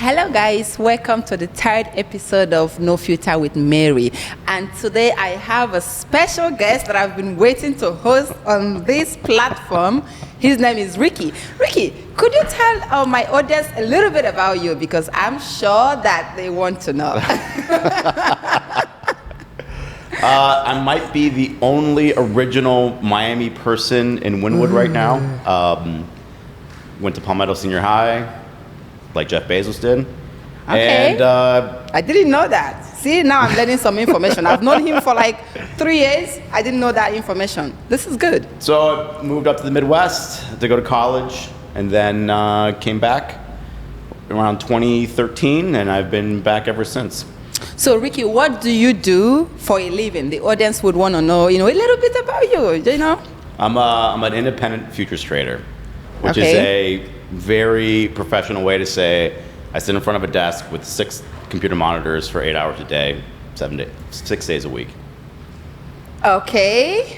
Hello guys, welcome to the third episode of No Filter with Mary. And today I have a special guest that I've been waiting to host on this platform. His name is Ricky. Ricky, could you tell my audience a little bit about you? Because I'm sure that they want to know. I might be the only original Miami person in Wynwood right now. Went to Palmetto Senior High, like Jeff Bezos did. Okay. And I didn't know that. See, now I'm learning some information. I've known him for like 3 years. I didn't know that information. This is good. so I moved up to the Midwest to go to college, and then came back around 2013, and I've been back ever since. So, Ricky, what do you do for a living? The audience would want to know, a little bit about you, I'm an independent futures trader, which Okay. is a very professional way to say I sit in front of a desk with 6 computer monitors for 8 hours a day, 6 days a week. Okay.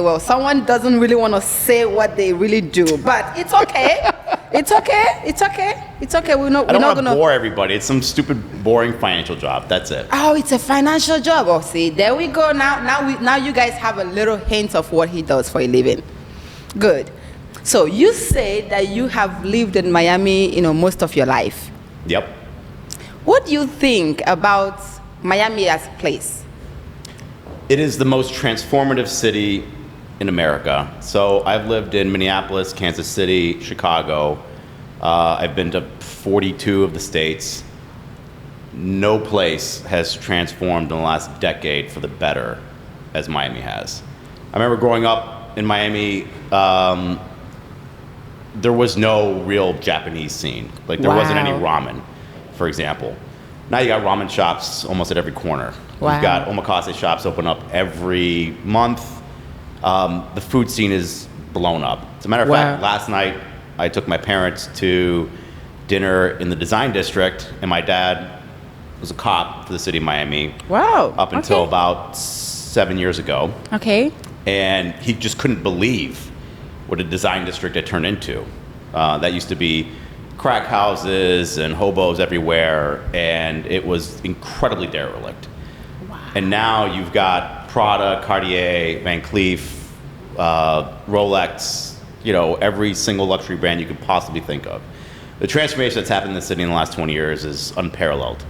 Well, someone doesn't really want to say what they really do, but it's okay. It's okay. We're not I don't want gonna to bore everybody. It's some stupid, boring financial job. That's it. Oh, it's a financial job. Oh, see, there we go. Now you guys have a little hint of what he does for a living. Good. So you say that you have lived in Miami, most of your life. Yep. What do you think about Miami as a place? It is the most transformative city in America. So I've lived in Minneapolis, Kansas City, Chicago. I've been to 42 of the states. No place has transformed in the last decade for the better as Miami has. I remember growing up in Miami, there was no real Japanese scene. Like there wasn't any ramen, for example. Now you got ramen shops almost at every corner. Wow. You've got omakase shops open up every month. The food scene is blown up. As a matter of fact, last night I took my parents to dinner in the design district, and my dad was a cop for the city of Miami. Wow. Up until about 7 years ago. Okay. And he just couldn't believe what a design district had turned into. That used to be crack houses and hobos everywhere, and it was incredibly derelict. Wow. And now you've got Prada, Cartier, Van Cleef, Rolex, every single luxury brand you could possibly think of. The transformation that's happened in the city in the last 20 years is unparalleled.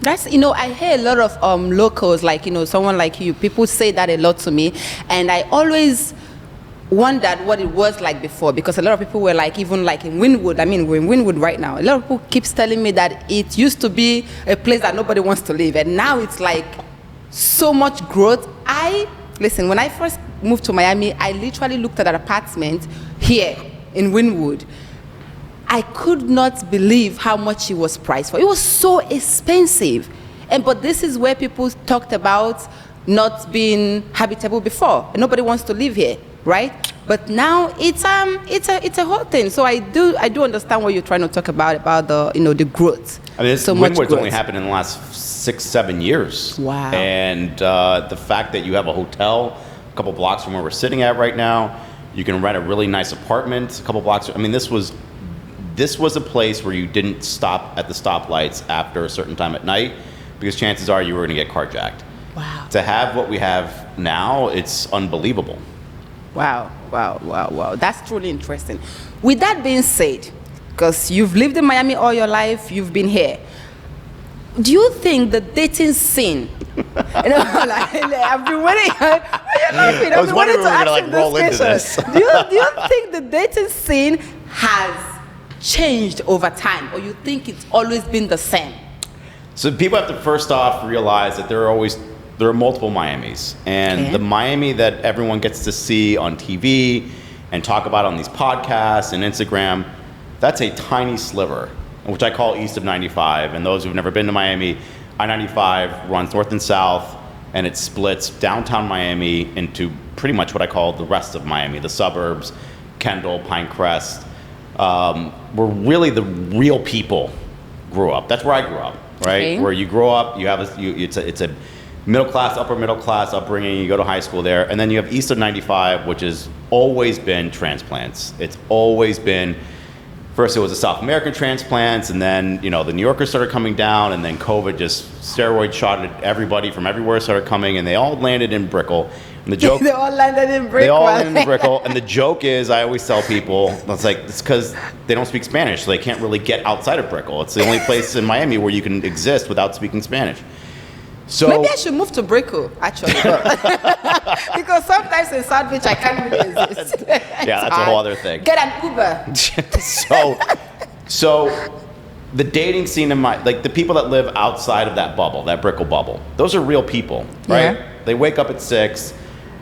That's, I hear a lot of locals, like, someone like you, people say that a lot to me, and I always wondered what it was like before, because a lot of people were like, even like in Wynwood, we're in Wynwood right now, a lot of people keeps telling me that it used to be a place that nobody wants to live, and now it's like so much growth. Listen, when I first moved to Miami, I literally looked at an apartment here in Wynwood. I could not believe how much it was priced for. It was so expensive. But this is where people talked about not being habitable before. And nobody wants to live here, right? But now it's a whole thing. So I do understand what you're trying to talk about the the growth. So Wynwood's only happened in the last 6-7 years. Wow. And the fact that you have a hotel a couple blocks from where we're sitting at right now, you can rent a really nice apartment a couple blocks. This was a place where you didn't stop at the stoplights after a certain time at night, because chances are you were going to get carjacked. Wow. To have what we have now, it's unbelievable. Wow. That's truly interesting. With that being said, because you've lived in Miami all your life, you've been here, do you think the dating scene, I've been waiting, I was wondering if we were going to roll into this. Do you think the dating scene has changed over time, or you think it's always been the same? So people have to first off realize that there are multiple Miamis, and the Miami that everyone gets to see on TV and talk about on these podcasts and Instagram, that's a tiny sliver, which I call east of 95. And those who've never been to Miami, I-95 runs north and south, and it splits downtown Miami into pretty much what I call the rest of Miami, the suburbs, Kendall, Pinecrest, where really the real people grew up. That's where I grew up, right? Okay. Where you grow up, you have it's a middle class, upper middle class upbringing. You go to high school there, and then you have east of 95, which has always been transplants. It's always been first it was the South American transplants, and then, you know, the New Yorkers started coming down, and then COVID just steroid shotted everybody from everywhere started coming, and they all landed in Brickell. And the joke, they all landed in Brickell. They all landed in Brickell, and the joke is, I always tell people, it's because they don't speak Spanish, so they can't really get outside of Brickell. It's the only place in Miami where you can exist without speaking Spanish. So maybe I should move to Brickell, actually. Because sometimes in South Beach I can't really exist. Yeah, that's a whole other thing. Get an Uber. so the dating scene in like the people that live outside of that bubble, that Brickell bubble, those are real people, right? Yeah. They wake up at 6,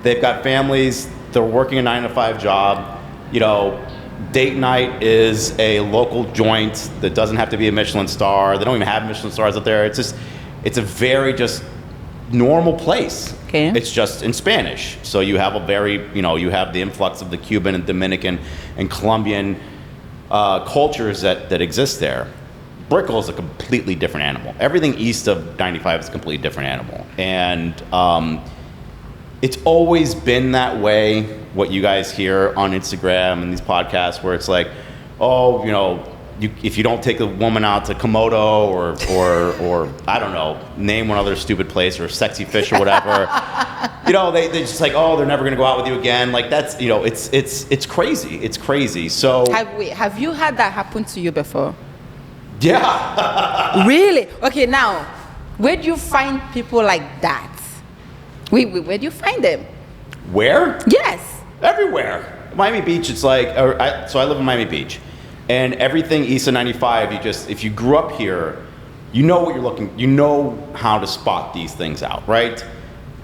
they've got families, they're working a 9-to-5 job, you know, date night is a local joint that doesn't have to be a Michelin star. They don't even have Michelin stars up there. It's a very just normal place. Okay. It's just in Spanish. So you have you have the influx of the Cuban and Dominican and Colombian cultures that exist there. Brickell is a completely different animal. Everything east of 95 is a completely different animal. And it's always been that way, what you guys hear on Instagram and these podcasts where it's like, oh, you know, if you don't take a woman out to Komodo or I don't know, name one other stupid place or Sexy Fish or whatever, you know, they just like, oh, they're never gonna go out with you again. Like that's, you know, it's crazy. It's crazy. So have you had that happen to you before? Yeah. Really? Okay, now, where do you find people like that? Where do you find them? Where? Yes. Everywhere. Miami Beach, it's like, so I live in Miami Beach. And everything east of 95, if you grew up here, you know what you're looking, you know how to spot these things out, right?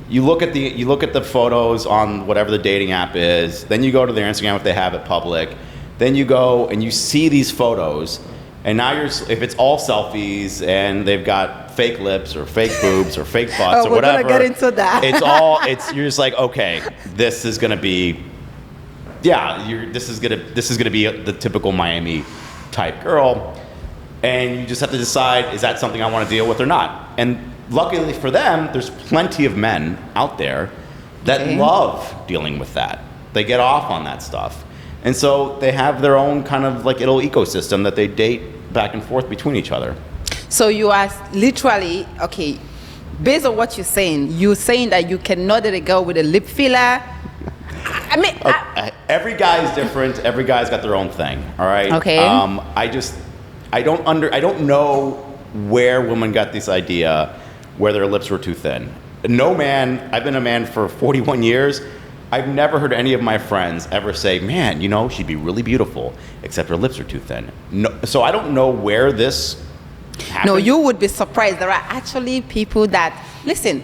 You look at the photos on whatever the dating app is, then you go to their Instagram if they have it public, then you go and you see these photos, and now if it's all selfies and they've got fake lips or fake boobs or fake butts or whatever. We're gonna get into that. You're just like, okay, this is gonna be. Yeah, this is gonna be the typical Miami type girl, and you just have to decide, is that something I want to deal with or not? And luckily for them, there's plenty of men out there that love dealing with that. They get off on that stuff, and so they have their own kind of like little ecosystem that they date back and forth between each other. So you are literally, okay, based on what you're saying that you cannot date a girl with a lip filler. I mean, every guy is different. Every guy's got their own thing. All right. Okay. I don't know where women got this idea where their lips were too thin. No man. I've been a man for 41 years. I've never heard any of my friends ever say, "Man, you know, she'd be really beautiful, except her lips are too thin." No. So I don't know where this happened. No, you would be surprised. There are actually people that listen.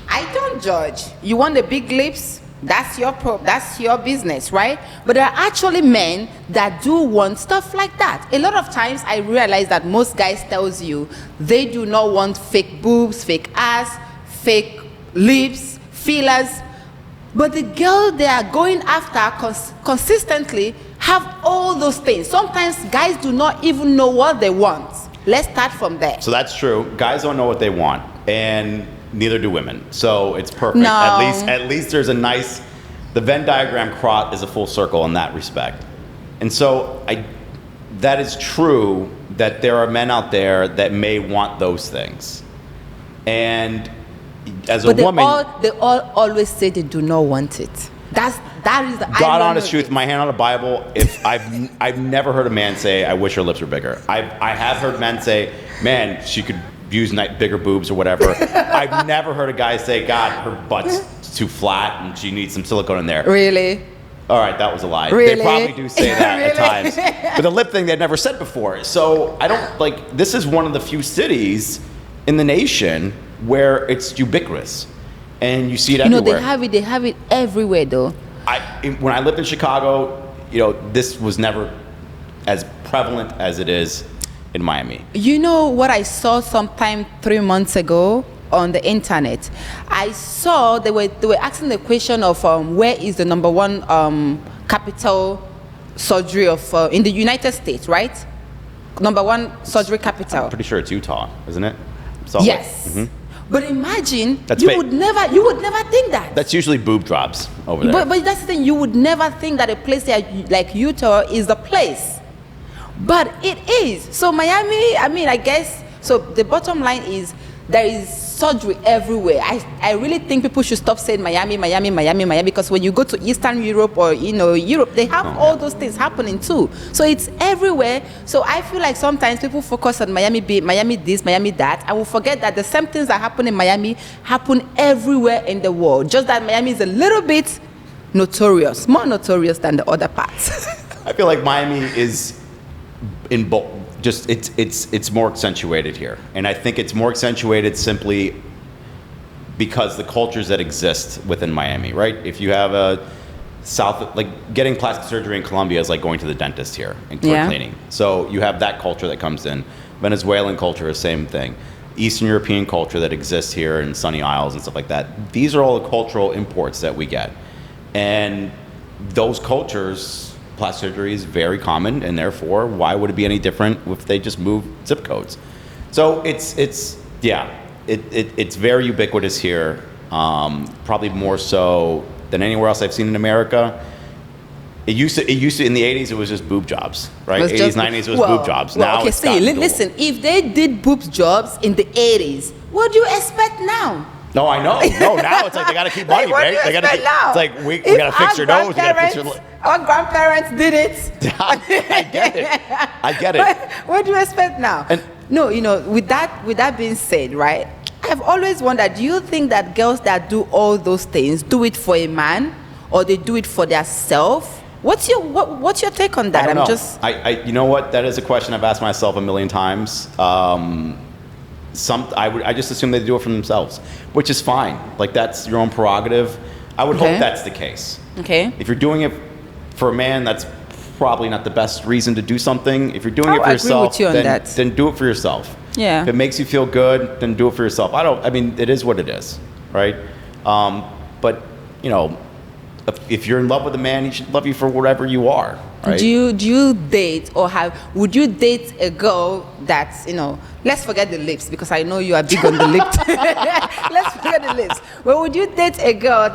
I don't judge. You want the big lips? That's your business, right? But there are actually men that do want stuff like that. A lot of times I realize that most guys tells you they do not want fake boobs, fake ass, fake lips, fillers. But the girl they are going after consistently have all those things. Sometimes guys do not even know what they want. Let's start from there. So that's true. Guys don't know what they want, and neither do women. So it's perfect. No. At least there's the Venn diagram is a full circle in that respect. And so that is true that there are men out there that may want those things. And as a woman, they all always say they do not want it. That is the God honest truth, my hand on the Bible, if I've never heard a man say, I wish her lips were bigger. I have heard men say, man, she could use bigger boobs or whatever. I've never heard a guy say, God, her butt's too flat and she needs some silicone in there. Really? All right, that was a lie. Really? They probably do say that Really? at times. But the lip thing they'd never said before. So I don't this is one of the few cities in the nation where it's ubiquitous. And you see it everywhere. They have it everywhere though. When I lived in Chicago, this was never as prevalent as it is in Miami. You know what I saw sometime 3 months ago on the internet? I saw they were asking the question of where is the number one capital surgery of in the United States, right? Number one surgery capital. I'm pretty sure it's Utah, isn't it? Yes. Mm-hmm. But imagine That's you fake. would never think that. That's usually boob drops over there. But that's the thing, you would never think that a place like Utah is the place. But it is. So Miami, I mean, I guess, so the bottom line is there is surgery everywhere. I really think people should stop saying Miami, Miami, Miami, Miami, because when you go to Eastern Europe or, Europe, they have all those things happening too. So it's everywhere. So I feel like sometimes people focus on Miami this, Miami that, and will forget that the same things that happen in Miami happen everywhere in the world. Just that Miami is a little bit notorious, more notorious than the other parts. I feel like Miami is in both. Just it's more accentuated here, and I think it's more accentuated simply because the cultures that exist within Miami, right? If you have a like getting plastic surgery in Colombia is like going to the dentist here and cleaning. So you have that culture that comes in. Venezuelan culture is the same thing. Eastern European culture that exists here in Sunny Isles and stuff like that. These are all the cultural imports that we get, and those cultures. Plastic surgery is very common, and therefore, why would it be any different if they just move zip codes? So it's very ubiquitous here, probably more so than anywhere else I've seen in America. It used to in the 80s it was just boob jobs, right? 80s, 90s it was boob jobs. Now okay, it's listen, if they did boob jobs in the 80s, what do you expect now? No, I know. No, now it's like they got to keep money, right? They got to. It's like we got to fix your nose. We got to fix your. Our grandparents did it. I get it. What do you expect now? And no, with that being said, right? I've always wondered. Do you think that girls that do all those things do it for a man, or they do it for their self? What's your take on that? I don't know. You know what? That is a question I've asked myself a million times. I just assume they do it for themselves, which is fine. Like, that's your own prerogative. I would hope that's the case. Okay. If you're doing it for a man, that's probably not the best reason to do something. If you're doing it for yourself, then do it for yourself. Yeah. If it makes you feel good, then do it for yourself. I mean, it is what it is, right? But if you're in love with a man, he should love you for whatever you are. Right? Do you date would you date a girl that's, let's forget the lips because I know you are big on the lips. Let's forget the lips. But would you date a girl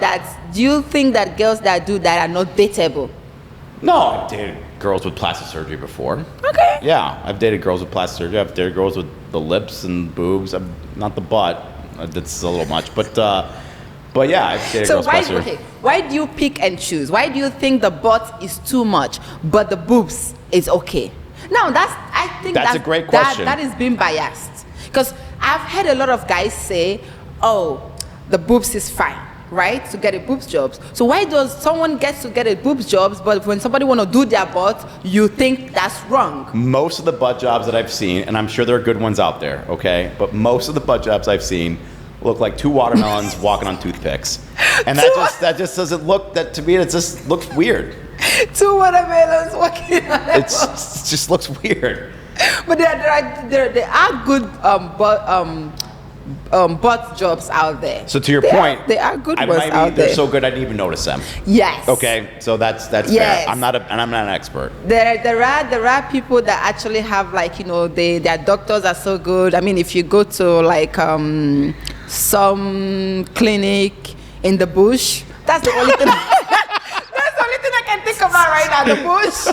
do you think that girls that do that are not dateable? No, I've dated girls with plastic surgery before. Okay. Yeah, I've dated girls with plastic surgery. I've dated girls with the lips and boobs. Not the butt. That's a little much, but yeah, I've dated girls with plastic surgery. Why do you pick and choose? Why do you think the butt is too much, but the boobs is okay? Now, I think that's a great question. That is being biased. Because I've heard a lot of guys say, oh, the boobs is fine, right, to get a boobs jobs. So why does someone get to get a boobs jobs, but when somebody want to do their butt, you think that's wrong? Most of the butt jobs that I've seen, and I'm sure there are good ones out there, okay, but most of the butt jobs I've seen look like two watermelons walking on toothpicks, and that just doesn't look. That to me, it just looks weird. Two watermelons walking on. It just looks weird. But there are good butt jobs out there. So to your point, there are good ones out there. They're so good I didn't even notice them. Yes. Okay, so that's yes. fair. I'm not an expert. There are people that actually have their doctors are so good. I mean, if you go to some clinic in the bush, that's the only thing. That's the only thing I can think about right now, the bush.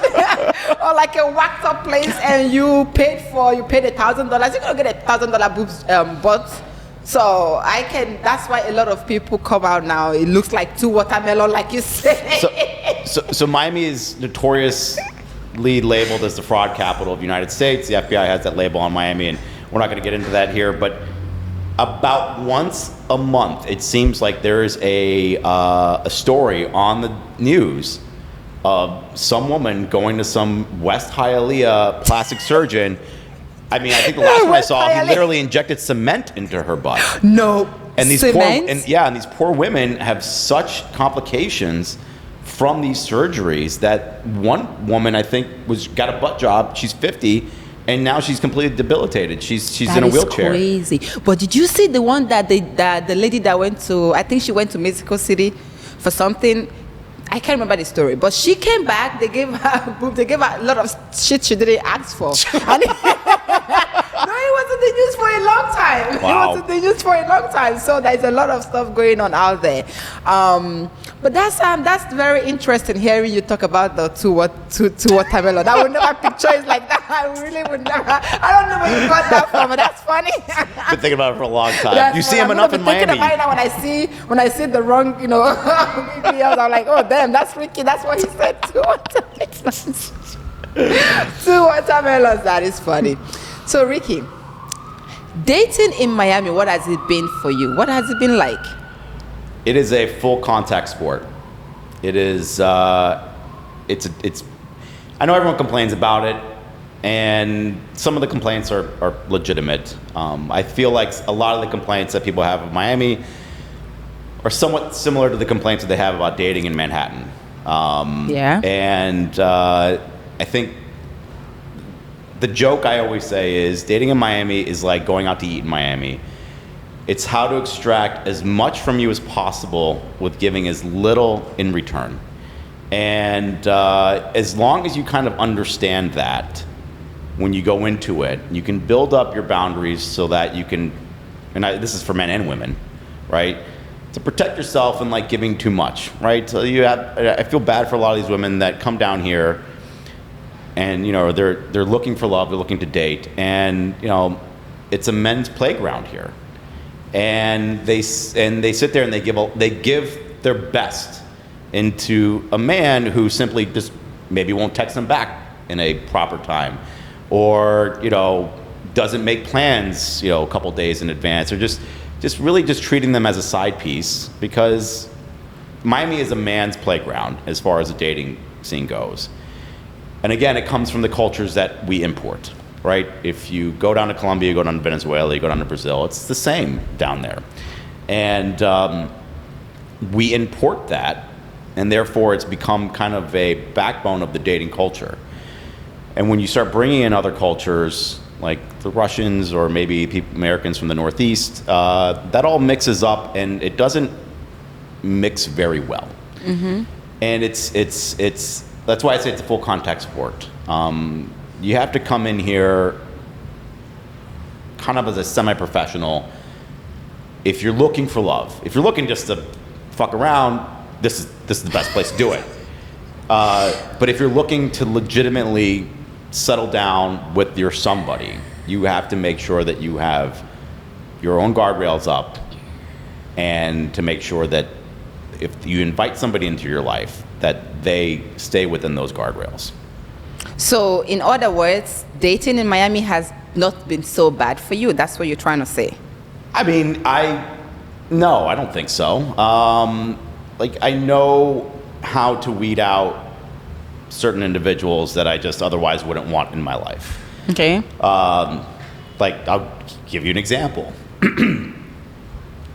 Or like a whacked up place, and you paid $1,000. You're gonna get $1,000 boobs butt. So that's why a lot of people come out now. It looks like two watermelon, like you said. So Miami is notoriously labeled as the fraud capital of the United States. The FBI has that label on Miami, and we're not going to get into that here. But about once a month, it seems like there is a story on the news of some woman going to some West Hialeah plastic surgeon. I mean, I think the last one I saw, he literally injected cement into her butt. No, and these cement? and these poor women have such complications from these surgeries that one woman, I think, got a butt job. She's 50. And now she's completely debilitated. She's in a wheelchair. That is crazy. But did you see the one that the lady that went to, I think she went to Mexico City for something. I can't remember the story, but she came back. They gave her a lot of shit she didn't ask for. And no, it wasn't the news for a long time. Wow. It wasn't the news for a long time. So there's a lot of stuff going on out there. But that's very interesting hearing you talk about the two watermelon. I would never picture it like that. I really would never. I don't know where you got that from, but that's funny. Been thinking about it for a long time. That's You see what him I'm enough gonna in be thinking Miami. about it now when I see the wrong, videos, I'm like, oh damn, that's Ricky. That's what he said. 2 watermelons. 2 watermelons. That is funny. So Ricky, dating in Miami, what has it been for you? What has it been like? It is a full contact sport. It is. It's. I know everyone complains about it, and some of the complaints are legitimate. I feel like a lot of the complaints that people have of Miami are somewhat similar to the complaints that they have about dating in Manhattan. Yeah. And I think the joke I always say is dating in Miami is like going out to eat in Miami. It's how to extract as much from you as possible with giving as little in return. And as long as you kind of understand that when you go into it, you can build up your boundaries so that you can, this is for men and women, right? To protect yourself and like giving too much, right? So I feel bad for a lot of these women that come down here and, they're looking for love, they're looking to date. And, it's a men's playground here. And they sit there and they give their best into a man who simply just maybe won't text them back in a proper time, or doesn't make plans a couple days in advance, or just really treating them as a side piece, because Miami is a man's playground as far as the dating scene goes. And again, it comes from the cultures that we import, right? If you go down to Colombia, you go down to Venezuela, you go down to Brazil, it's the same down there. And we import that, and therefore it's become kind of a backbone of the dating culture. And when you start bringing in other cultures, like the Russians or maybe Americans from the Northeast, that all mixes up, and it doesn't mix very well. Mm-hmm. And it's that's why I say it's a full contact sport. You have to come in here kind of as a semi-professional. If you're looking for love, if you're looking just to fuck around, this is the best place to do it. But if you're looking to legitimately settle down with your somebody, you have to make sure that you have your own guardrails up, and to make sure that if you invite somebody into your life, that they stay within those guardrails. So, in other words, dating in Miami has not been so bad for you. That's what you're trying to say. I mean, no, I don't think so. I know how to weed out certain individuals that I just otherwise wouldn't want in my life. Okay. I'll give you an example.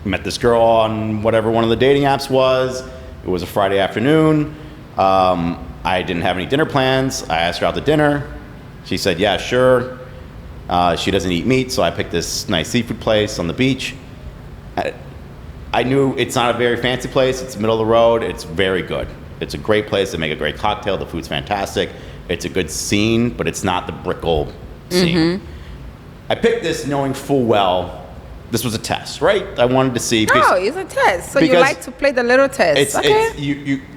Met this girl on whatever one of the dating apps was. It was a Friday afternoon. I didn't have any dinner plans. I asked her out to dinner. She said, yeah, sure. She doesn't eat meat, so I picked this nice seafood place on the beach. I knew it's not a very fancy place. It's middle of the road. It's very good. It's a great place. They make a great cocktail. The food's fantastic. It's a good scene, but it's not the Brickell scene. Mm-hmm. I picked this knowing full well this was a test, right? I wanted to see. Oh, it's a test. So you like to play the little test.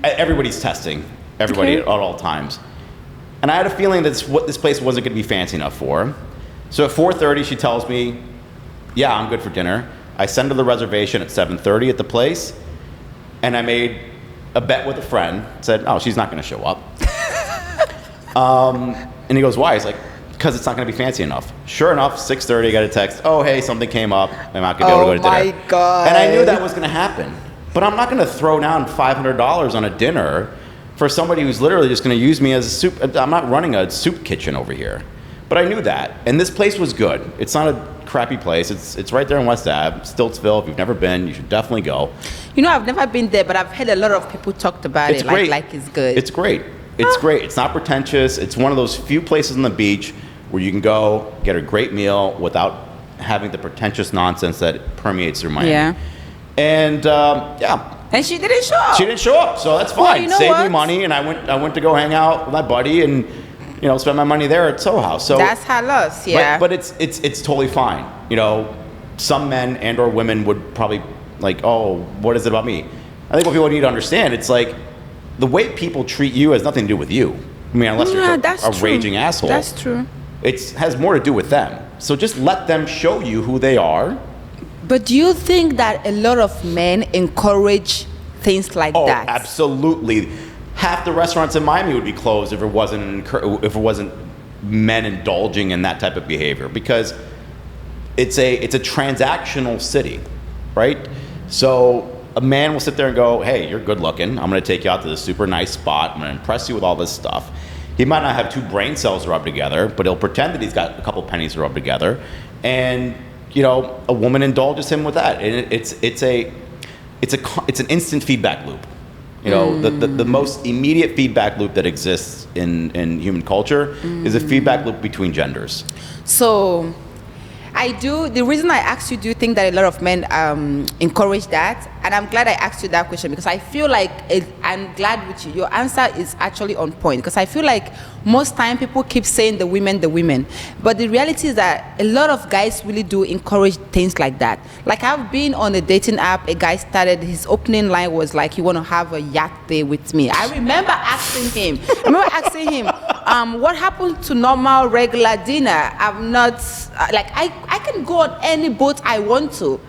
Everybody's testing. Everybody at all times. And I had a feeling that this place wasn't going to be fancy enough for her. So at 4:30, she tells me, yeah, I'm good for dinner. I send her the reservation at 7:30 at the place, and I made a bet with a friend. Said, oh, she's not going to show up. And he goes, why? He's like, because it's not going to be fancy enough. Sure enough, 6:30, I got a text. Oh, hey, something came up. I'm not going to be able to go to dinner. Oh, my God. And I knew that was going to happen. But I'm not going to throw down $500 on a dinner for somebody who's literally just going to use me as a soup. I'm not running a soup kitchen over here. But I knew that. And this place was good. It's not a crappy place. It's right there in West Ave, Stiltsville. If you've never been, you should definitely go. I've never been there, but I've heard a lot of people talked about it. Great. Like it's good. It's great. It's great. It's not pretentious. It's one of those few places on the beach where you can go get a great meal without having the pretentious nonsense that permeates through Miami. Yeah. And And she didn't show up. She didn't show up, so that's fine. Well, Saved me money, and I went to go hang out with my buddy and spend my money there at Soho House. So that's her loss, yeah. But it's totally fine. Some men and or women would probably like, oh, what is it about me? I think what people need to understand, it's like the way people treat you has nothing to do with you. I mean, unless you're a raging asshole. That's true. It has more to do with them. So just let them show you who they are. But do you think that a lot of men encourage things like that? Absolutely. Half the restaurants in Miami would be closed if it wasn't men indulging in that type of behavior, because it's a transactional city, right? So a man will sit there and go, hey, you're good looking. I'm going to take you out to this super nice spot. I'm going to impress you with all this stuff. He might not have 2 brain cells rubbed together, but he'll pretend that he's got a couple pennies rubbed together. And, a woman indulges him with that. And it's an instant feedback loop. The most immediate feedback loop that exists in human culture is a feedback loop between genders. So the reason I asked you, do you think that a lot of men encourage that? And I'm glad I asked you that question, because I feel like I'm glad with you. Your answer is actually on point, because I feel like most time people keep saying the women. But the reality is that a lot of guys really do encourage things like that. Like, I've been on a dating app, a guy started, his opening line was like, you want to have a yacht day with me. I remember asking him, what happened to normal, regular dinner? I'm not, I can go on any boat I want to.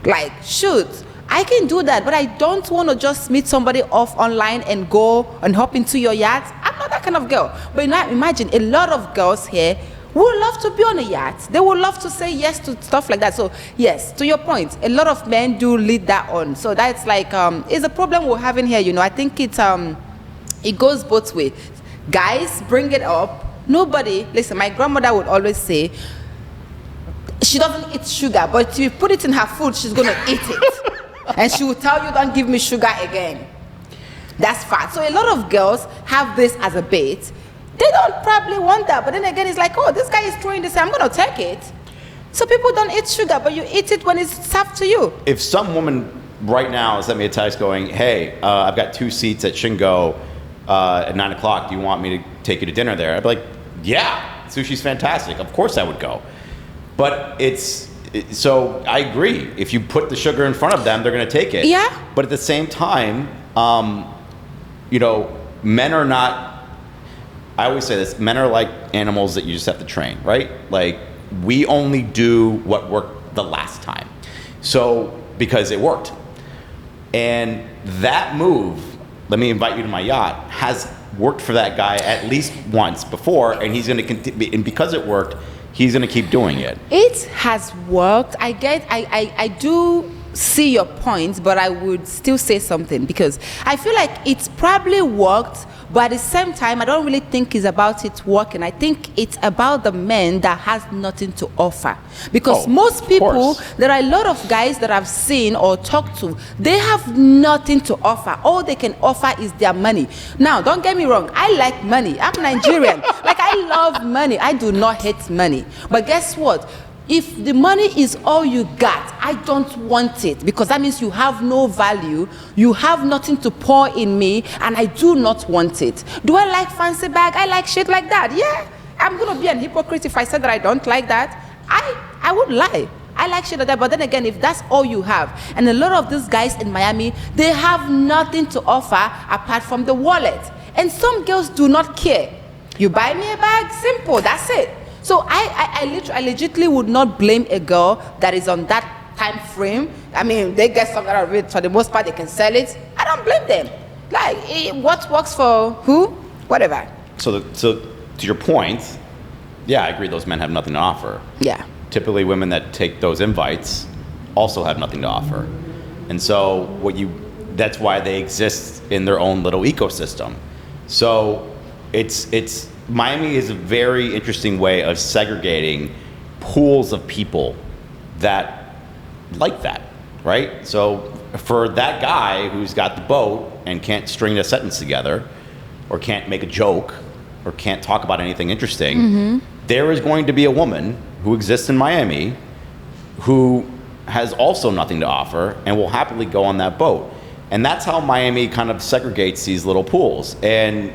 Like, shoot, I can do that, but I don't want to just meet somebody off online and go and hop into your yacht. I'm not that kind of girl. But now imagine a lot of girls here would love to be on a yacht. They would love to say yes to stuff like that. So yes, to your point, a lot of men do lead that on. So that's like, it's a problem we're having here. I think it goes both ways. Guys bring it up. Listen, my grandmother would always say, she doesn't eat sugar, but if you put it in her food, she's going to eat it. And she will tell you, don't give me sugar again. That's fact. So a lot of girls have this as a bait. They don't probably want that. But then again, it's like, oh, this guy is throwing this, I'm going to take it. So people don't eat sugar, but you eat it when it's served to you. If some woman right now sent me a text going, hey, I've got 2 seats at Shingo at 9 o'clock. Do you want me to take you to dinner there? I'd be like, yeah, sushi's fantastic. Of course I would go. But so I agree. If you put the sugar in front of them, they're going to take it. Yeah. But at the same time, men are not, I always say this, men are like animals that you just have to train, right? Like, we only do what worked the last time. So, because it worked. And that move, let me invite you to my yacht, has worked for that guy at least once before, and he's going to continue, and because it worked, he's going to keep doing it. It has worked. I do see your point, but I would still say something, because I feel like it's probably worked, but at the same time, I don't really think it's about it working. I think it's about the men that has nothing to offer. Because most people, there are a lot of guys that I've seen or talked to, they have nothing to offer. All they can offer is their money. Now, don't get me wrong, I like money. I'm Nigerian. Like, I love money. I do not hate money. But guess what? If the money is all you got, I don't want it, because that means you have no value, you have nothing to pour in me, and I do not want it. Do I like fancy bag? I like shit like that. Yeah, I'm going to be an hypocrite if I said that I don't like that. I would lie. I like shit like that, but then again, if that's all you have, and a lot of these guys in Miami, they have nothing to offer apart from the wallet. And some girls do not care. You buy me a bag, simple, that's it. So I legitimately would not blame a girl that is on that time frame. I mean, they get something out of it. For the most part, they can sell it. I don't blame them. Like, what works for who? Whatever. So to your point, yeah, I agree. Those men have nothing to offer. Yeah. Typically, women that take those invites also have nothing to offer, and so that's why they exist in their own little ecosystem. So it's Miami is a very interesting way of segregating pools of people that like that, right? So for that guy who's got the boat and can't string a sentence together, or can't make a joke, or can't talk about anything interesting, there is going to be a woman who exists in Miami who has also nothing to offer and will happily go on that boat. And that's how Miami kind of segregates these little pools. And,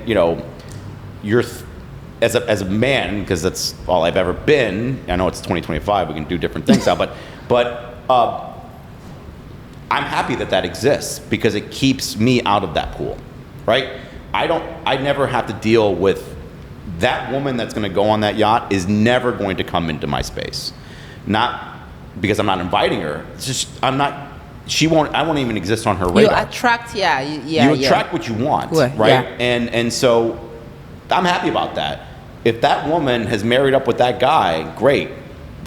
you're as a man, because that's all I've ever been. I know it's 2025, we can do different things now, but I'm happy that exists, because it keeps me out of that pool, right? I never have to deal with that woman that's going to go on that yacht is never going to come into my space. Not because I'm not inviting her. It's just I won't even exist on her radar. You attract, you attract what you want, Well, right? yeah. And so I'm happy about that. If that woman has married up with that guy, great.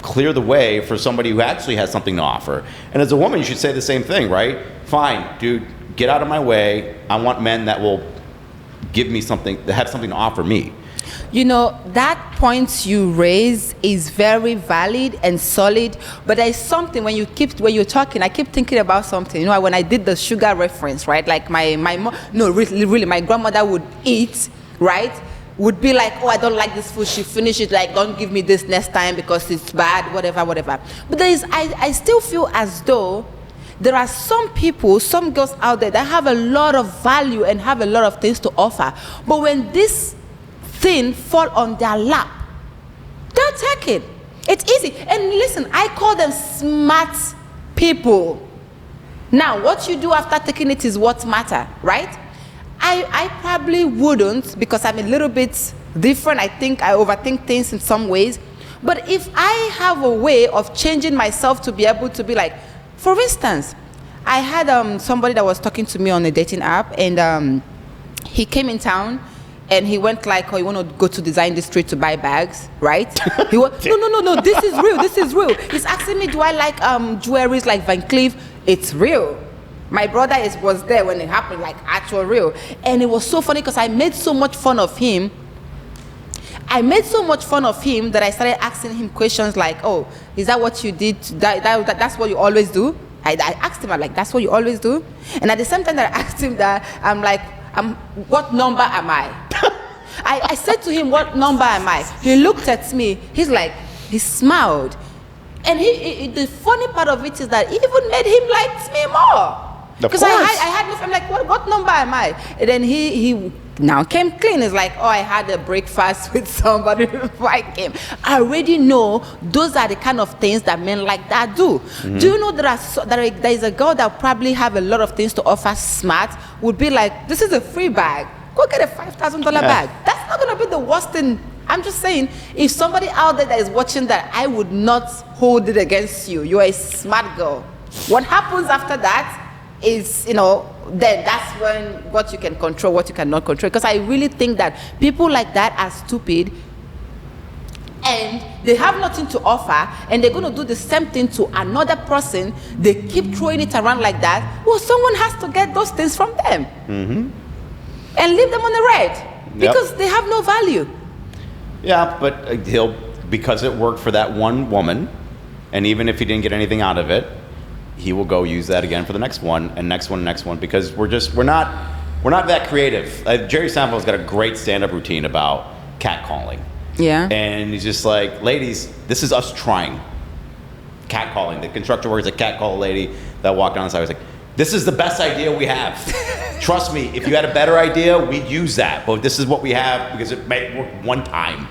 Clear the way for somebody who actually has something to offer. And as a woman, you should say the same thing, right? Fine, dude, get out of my way. I want men that will give me something, that have something to offer me. You know, that point you raise is very valid and solid, but there's something when you're talking, I keep thinking about something. You know, when I did the sugar reference, right? Like my mom, no, really, my grandmother would eat, right? Would be like, oh, I don't like this food. She finish it, like, don't give me this next time because it's bad, whatever. But I still feel as though there are some people, some girls out there that have a lot of value and have a lot of things to offer. But when this thing fall on their lap, they'll take it. It's easy. And listen, I call them smart people. Now, what you do after taking it is what matter, right? I probably wouldn't, because I'm a little bit different. I think I overthink things in some ways. But if I have a way of changing myself to be able to be like, for instance, I had somebody that was talking to me on a dating app, and he came in town, and he went like, oh, you want to go to Design District to buy bags, right? He was, no, this is real. He's asking me, do I like jewelries like Van Cleef? It's real. My brother was there when it happened, like actual real. And it was so funny because I made so much fun of him. That I started asking him questions like, oh, is that what you did? That's what you always do? I asked him, I'm like, that's what you always do? And at the same time that I asked him that, I'm like, what number am I? I said to him, what number am I? He looked at me. He smiled. And the funny part of it is that it even made him like me more. Because I had no, I'm like, what number am I? And then he now came clean. It's like, oh, I had a breakfast with somebody before I came. I already know those are the kind of things that men like that do. Mm-hmm. Do you know there is a girl that probably have a lot of things to offer, smart, would be like, this is a free bag. Go get a $5,000 bag. That's not going to be the worst thing. I'm just saying, if somebody out there that is watching that, I would not hold it against you. You're a smart girl. What happens after that is, then that's when what you can control, what you cannot control. Because I really think that people like that are stupid and they have nothing to offer, and they're going to do the same thing to another person. They keep throwing it around like that. Well, someone has to get those things from them. Mm-hmm. And leave them on the red because they have no value. Yeah, but because it worked for that one woman, and even if he didn't get anything out of it, he will go use that again for the next one and next one and next one, because we're not that creative. Jerry Seinfeld's got a great stand-up routine about catcalling. Yeah. And he's just like, ladies, this is us trying. Catcalling. The construction workers that catcall a lady that walked down the side. I was like, this is the best idea we have. Trust me, if you had a better idea, we'd use that. But this is what we have because it might work one time.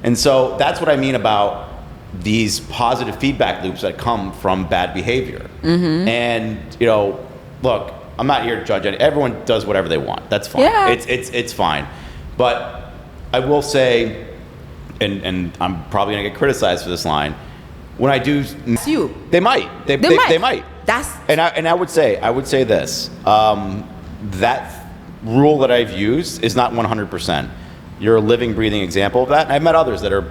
And so that's what I mean about these positive feedback loops that come from bad behavior. Mm-hmm. And, look, I'm not here to judge any. Everyone does whatever they want. That's fine. Yeah. It's fine. But I will say, and I'm probably going to get criticized for this line, when I do, it's you. They might. They might. And I would say this. That rule that I've used is not 100%. You're a living, breathing example of that. And I've met others that are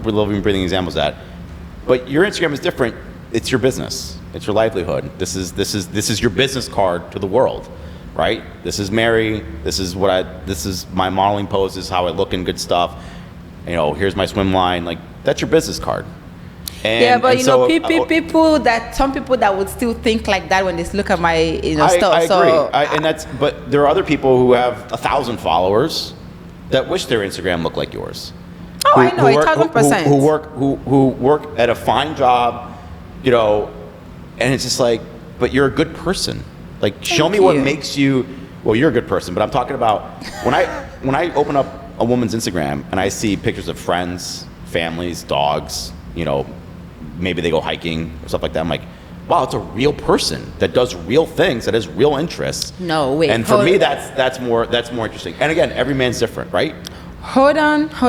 living, breathing examples of that. But your Instagram is different. It's your business. It's your livelihood. This is your business card to the world, right? This is Mary. This is my modeling pose. This is how I look in good stuff. Here's my swim line. Like, that's your business card. But some people that would still think like that when they look at my stuff. I agree. But there are other people who have 1,000 followers that wish their Instagram looked like yours. Oh, I know, 1,000%. Who work at a fine job, and it's just like, but you're a good person. Like, show me what makes you. Well, you're a good person, but I'm talking about when I open up a woman's Instagram and I see pictures of friends, families, dogs, maybe they go hiking or stuff like that. I'm like, wow, it's a real person that does real things, that has real interests. No, wait. And for me, that's more interesting. And again, every man's different, right? Hold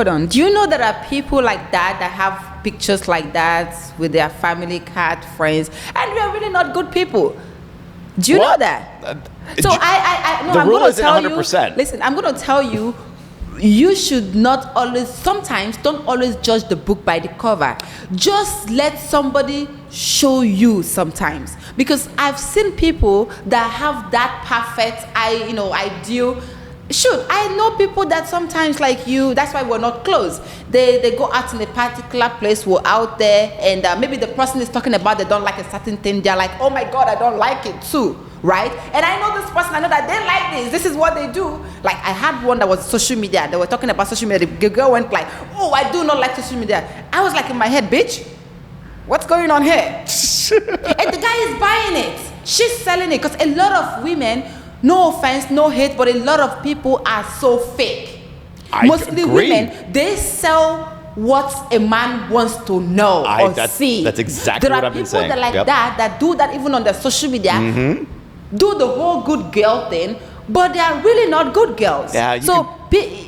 on. Do you know there are people like that have pictures like that with their family, cat, friends, and we are really not good people? Do you know that? So the I'm rule going to isn't tell 100%. you. Listen, I'm going to tell you. You should not always. Sometimes don't always judge the book by the cover. Just let somebody show you sometimes, because I've seen people that have that perfect ideal. Shoot, I know people that sometimes like you. That's why we're not close. They go out in a particular place. We're out there, and maybe the person is talking about they don't like a certain thing. They're like, oh my God, I don't like it too. Right? And I know this person, I know that they like this. This is what they do. Like, I had one that was social media. They were talking about social media. The girl went like, oh, I do not like social media. I was like in my head, bitch, what's going on here? And the guy is buying it. She's selling it. Because a lot of women, no offense, no hate, but a lot of people are so fake. Mostly agree. women, they sell what a man wants to know or see. That's exactly what I've been saying. There are people that do that even on their social media. Mm-hmm. Do the whole good girl thing, but they are really not good girls. Yeah,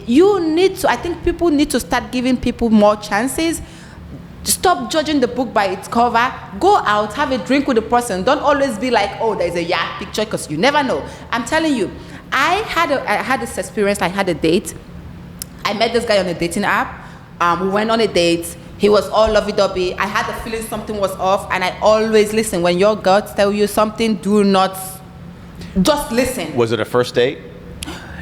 you need to. I think people need to start giving people more chances. Stop judging the book by its cover. Go out, have a drink with the person. Don't always be like, oh, there's a yacht picture, because you never know. I'm telling you, I had this experience. I had a date. I met this guy on a dating app. We went on a date. He was all lovey-dovey. I had the feeling something was off, and I always listen. When your guts tell you something, do not. Just listen. Was it a first date?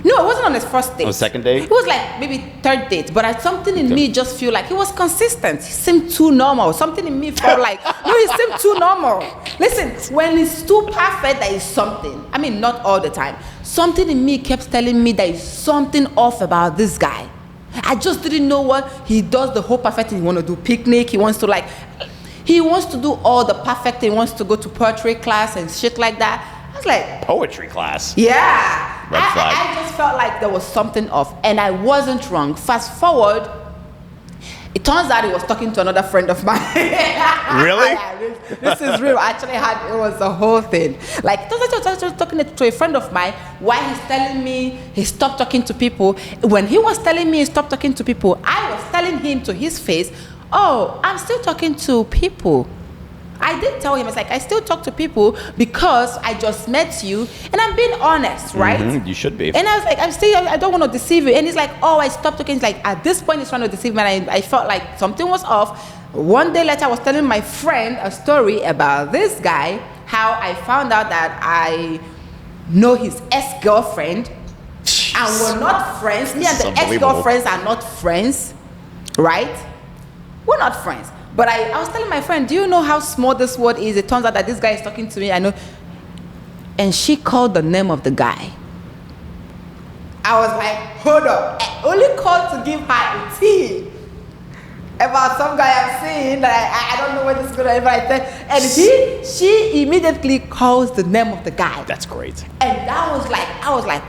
No, it wasn't on his first date. On a second date? It was like maybe third date. But something in me just feel like he was consistent. He seemed too normal. Something in me felt like, no, he seemed too normal. Listen, when it's too perfect, there is something. I mean, not all the time. Something in me kept telling me there is something off about this guy. I just didn't know what he does. The whole perfect thing. He want to do picnic. He wants to do all the perfect thing. He wants to go to poetry class and shit like that. I was like, poetry class. Yeah. Red flag. I just felt like there was something off, and I wasn't wrong. Fast forward, it turns out he was talking to another friend of mine. Really? This is real. Actually, it was the whole thing. Like, I was talking to a friend of mine while he's telling me he stopped talking to people. When he was telling me he stopped talking to people, I was telling him to his face, oh, I'm still talking to people. I did tell him, I was like, I still talk to people because I just met you, and I'm being honest, right? Mm-hmm, you should be. And I was like, I don't want to deceive you. And he's like, oh, I stopped talking. He's like, at this point, he's trying to deceive me, and I felt like something was off. One day later, I was telling my friend a story about this guy, how I found out that I know his ex-girlfriend, and we're not friends. Me and the ex-girlfriends are not friends, right? We're not friends. But I was telling my friend, do you know how small this world is? It turns out that this guy is talking to me. I know. And she called the name of the guy. I was like, hold up. I only called to give her a tea about some guy I'm seeing that I don't know what this is going to ever. And she immediately calls the name of the guy. That's great. And I was like,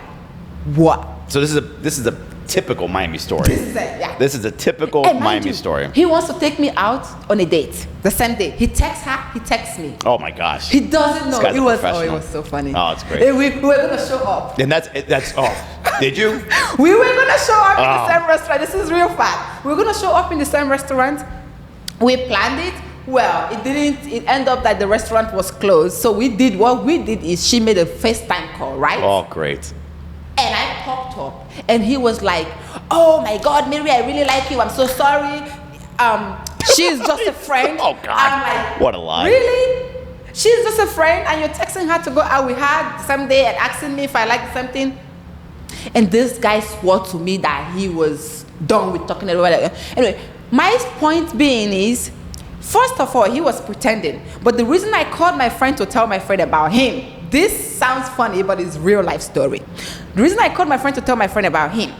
what? So this is a typical Miami story. This is a typical Miami story. He wants to take me out on a date. The same day. He texts her, he texts me. Oh my gosh. He doesn't know. It was so funny. Oh, it's great. We were gonna show up. And that's did you? We were gonna show up in the same restaurant. This is real fact. We were gonna show up in the same restaurant. We planned it. Well, it didn't. It ended up that the restaurant was closed. So what we did is she made a FaceTime call, right? Oh, great. And I popped up, and he was like, oh my God, Mary, I really like you. I'm so sorry. She's just a friend. Oh God, I'm like, what a lie. Really? She's just a friend, and you're texting her to go out with her someday and asking me if I like something? And this guy swore to me that he was done with talking about it. Anyway, my point being is, first of all, he was pretending. But the reason I called my friend to tell my friend about him, this sounds funny, but it's real life story. The reason I called my friend to tell my friend about him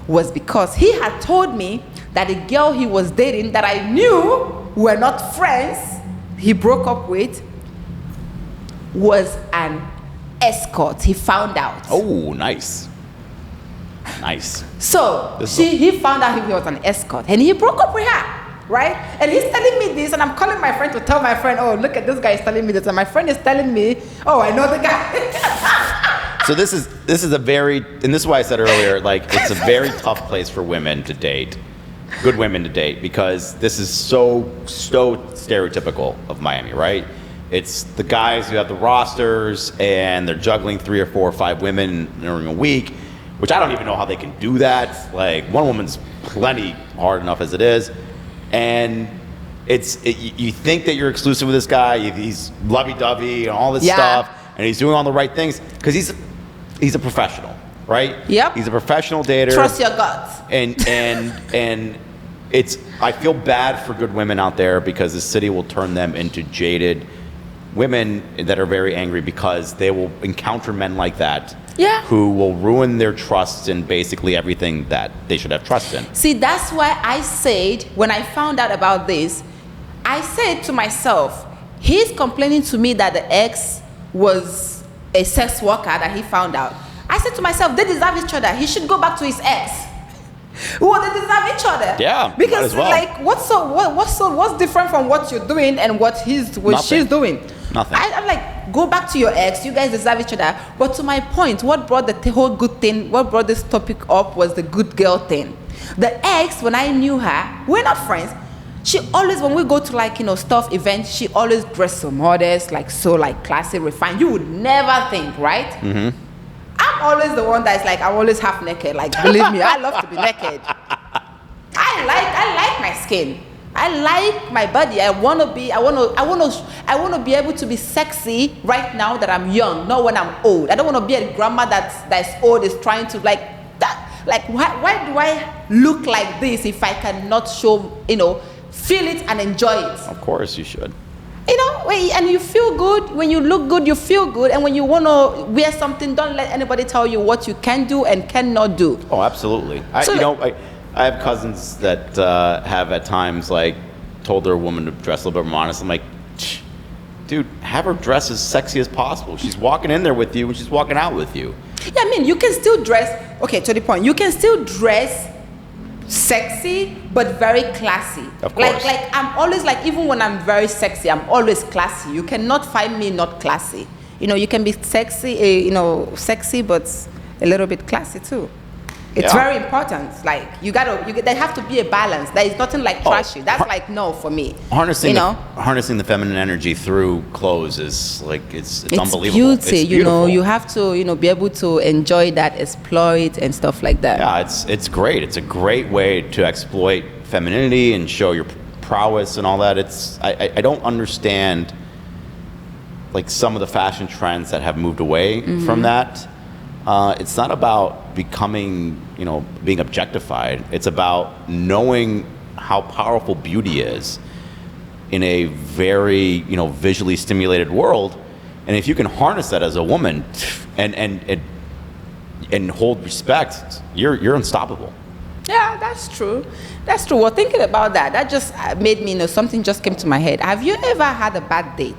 was because he had told me that the girl he was dating that I knew were not friends, he broke up with, was an escort. He found out. Oh, nice. Nice. So he found out he was an escort, and he broke up with her. Right? And he's telling me this, and I'm calling my friend to tell my friend, oh, look at this guy is telling me this. And my friend is telling me, oh, I know the guy. So this is a very, and this is why I said earlier, like it's a very tough place for women to date, good women to date, because this is so stereotypical of Miami, right? It's the guys who have the rosters and they're juggling 3 or 4 or 5 women during a week, which I don't even know how they can do that. Like one woman's plenty hard enough as it is, and you think that you're exclusive with this guy. He's lovey-dovey and all this stuff, and he's doing all the right things because he's a professional, right? Yep. He's a professional dater. Trust your guts. And I feel bad for good women out there because the city will turn them into jaded women that are very angry because they will encounter men like that. Yeah. Who will ruin their trust in basically everything that they should have trust in. See, that's why I said, when I found out about this, I said to myself, he's complaining to me that the ex was a sex worker that he found out. I said to myself, they deserve each other. He should go back to his ex. Well, they deserve each other. Yeah, because might as well. what's different from what you're doing and what she's doing? Nothing. I'm like, go back to your ex. You guys deserve each other. But to my point, what brought the whole good thing, what brought this topic up was the good girl thing. The ex, when I knew her, we're not friends. She always, when we go to stuff events, she always dressed so modest, so classy, refined. You would never think, right? Mm-hmm. I'm always the one that's like, I'm always half naked. Like, believe me, I love to be naked. I like my skin. I like my body. I want to be able to be sexy right now that I'm young, not when I'm old. I don't want to be a grandma that's old is trying to why do I look like this if I cannot show, feel it and enjoy it? Of course you should. And you feel good. When you look good, you feel good. And when you want to wear something, don't let anybody tell you what you can do and cannot do. Oh, absolutely. I have cousins that have at times told their woman to dress a little bit more honest. I'm like, dude, have her dress as sexy as possible. She's walking in there with you and she's walking out with you. Yeah, I mean, you can still dress, okay, to the point, you can still dress sexy, but very classy. Of course. I'm always even when I'm very sexy, I'm always classy. You cannot find me not classy. You can be sexy, sexy, but a little bit classy too. It's very important. There have to be a balance. There is nothing like trashy. That's no for me. Harnessing the feminine energy through clothes is it's unbelievable. Beauty, it's beautiful. You have to be able to enjoy that, explore it, and stuff like that. Yeah, it's great. It's a great way to exploit femininity and show your prowess and all that. I don't understand some of the fashion trends that have moved away from that. It's not about becoming, being objectified. It's about knowing how powerful beauty is in a very, visually stimulated world. And if you can harness that as a woman and hold respect, you're unstoppable. Yeah, that's true. That's true. Well, thinking about that just made me something just came to my head. Have you ever had a bad date?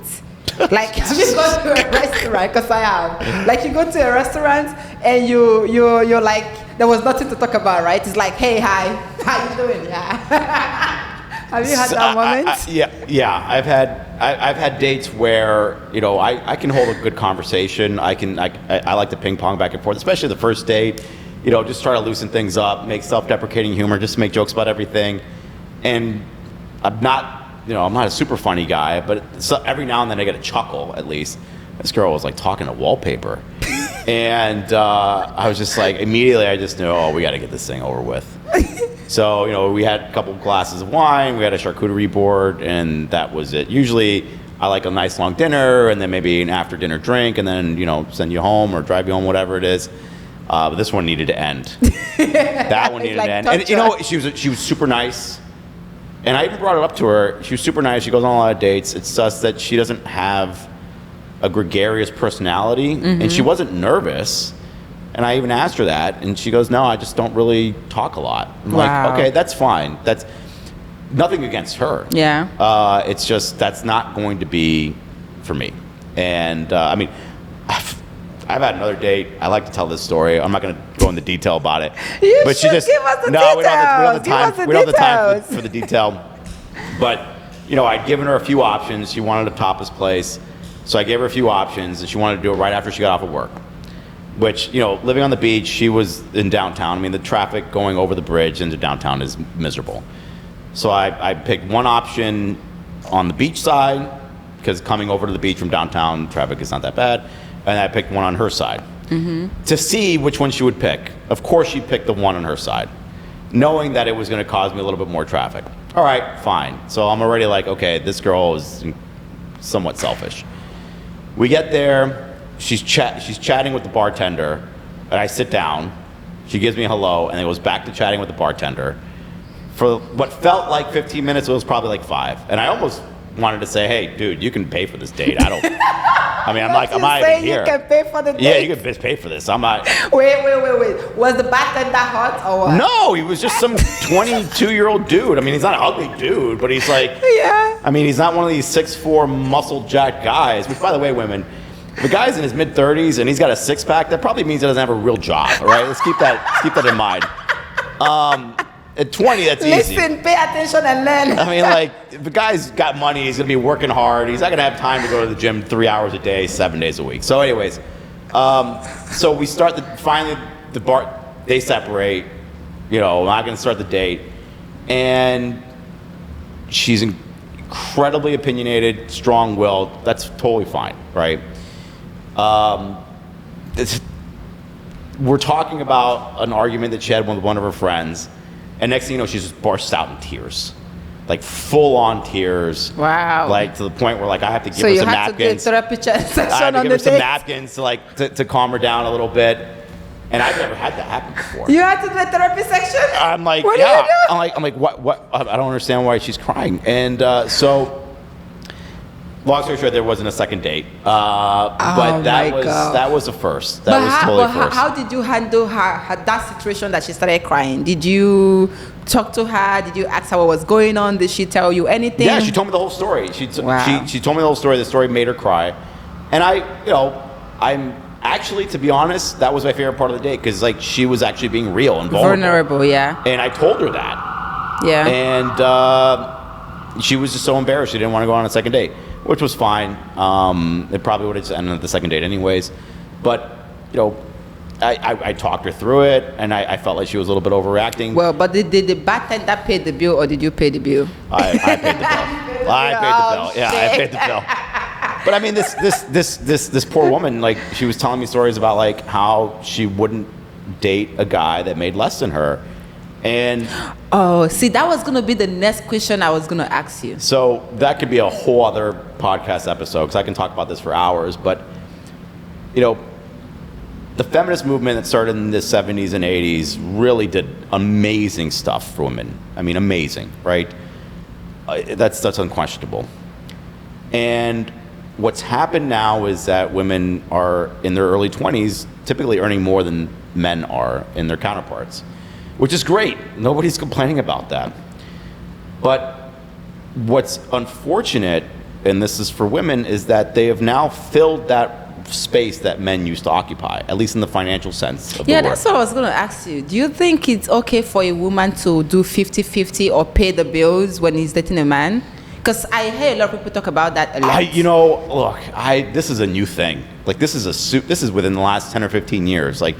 Have you gone to a restaurant? Because I have. You go to a restaurant and you're like, there was nothing to talk about, right? It's like, hey, hi, how you doing? Yeah. Have you had that moment? Yeah. I've had dates where I can hold a good conversation. I like to ping pong back and forth, especially the first date. Just try to loosen things up, make self-deprecating humor, just make jokes about everything, and I'm not a super funny guy, but every now and then I get a chuckle, at least. This girl was talking to wallpaper. And I was just immediately I just knew, we got to get this thing over with. So, we had a couple glasses of wine, we had a charcuterie board, and that was it. Usually I like a nice long dinner and then maybe an after dinner drink and then, send you home or drive you home, whatever it is. But this one needed to end. That one needed to end. And she was super nice. And I even brought it up to her. She was super nice. She goes on a lot of dates. It's just that she doesn't have a gregarious personality. And she wasn't nervous. And I even asked her that. And she goes, no, I just don't really talk a lot. I'm like, okay, that's fine. That's nothing against her. Yeah. It's just that's not going to be for me. And, I've had another date. I like to tell this story. I'm not going to go into detail about it. But she just give us the details. We don't have the time for the detail. But I'd given her a few options. She wanted a tapas place, so I gave her a few options, and she wanted to do it right after she got off of work. which, living on the beach, she was in downtown. I mean, the traffic going over the bridge into downtown is miserable. So I picked one option on the beach side, because coming over to the beach from downtown, traffic is not that bad. And I picked one on her side to see which one she would pick. Of course, she picked the one on her side, knowing that it was going to cause me a little bit more traffic. All right, fine. So I'm already like, okay, this girl is somewhat selfish. We get there, she's chatting with the bartender, and I sit down. She gives me a hello, and it goes back to chatting with the bartender. For what felt like 15 minutes, it was probably like 5. And I almost wanted to say, hey, dude, you can pay for this date. I'm not even here. You can pay for the date? Yeah, you can just pay for this. I'm not. Wait. Was the bartender hot or what? No, he was just some 22-year-old dude. I mean, he's not an ugly dude, but he's like, yeah. I mean, he's not one of these 6'4" muscle-jacked guys, which, by the way, women, the guy's in his mid-30s and he's got a six-pack, that probably means he doesn't have a real job, all right? Let's keep that in mind. At 20, that's easy. Listen, pay attention and learn. I mean, like, if the guy's got money, he's going to be working hard. He's not going to have time to go to the gym 3 hours a day, 7 days a week. So anyways, so we start they separate. I'm not going to start the date. And she's incredibly opinionated, strong-willed. That's totally fine, right? We're talking about an argument that she had with one of her friends. And next thing you know, she just bursts out in tears, like full-on tears. Wow! Like to the point where like I have to give her some napkins. So you had to do therapy session I had to on give her the some date? napkins to calm her down a little bit. And I've never had that happen before. You had to do a therapy section? I'm like, what yeah. Did you do? I'm like, what? I don't understand why she's crying. And so, long story short, there wasn't a second date. But that was a first. That was totally a first. How did you handle that situation that she started crying? Did you talk to her? Did you ask her what was going on? Did she tell you anything? Yeah, she told me the whole story. She told me the whole story. The story made her cry. And I'm actually, to be honest, that was my favorite part of the date, because like she was actually being real and vulnerable, yeah. And I told her that. Yeah. And she was just so embarrassed she didn't want to go on a second date, which was fine. It probably would have just ended the second date anyways. But, I talked her through it, and I felt like she was a little bit overreacting. Well, but did the bartender pay the bill, or did you pay the bill? I paid the bill. I paid the bill. Yeah, I paid the bill. But I mean, this poor woman, like, she was telling me stories about like how she wouldn't date a guy that made less than her, and see, that was gonna be the next question I was gonna ask you. So that could be a whole other podcast episode, because I can talk about this for hours. But the feminist movement that started in the 70s and 80s really did amazing stuff for women. I mean, amazing, right? That's unquestionable. And what's happened now is that women are in their early 20s typically earning more than men are in their counterparts, which is great. Nobody's complaining about that. But what's unfortunate, and this is for women, is that they have now filled that space that men used to occupy, at least in the financial sense of the word. That's what I was going to ask you. Do you think it's okay for a woman to do 50-50 or pay the bills when he's dating a man? Because I hear a lot of people talk about that a lot. This is a new thing. Like, this is within the last 10 or 15 years. Like,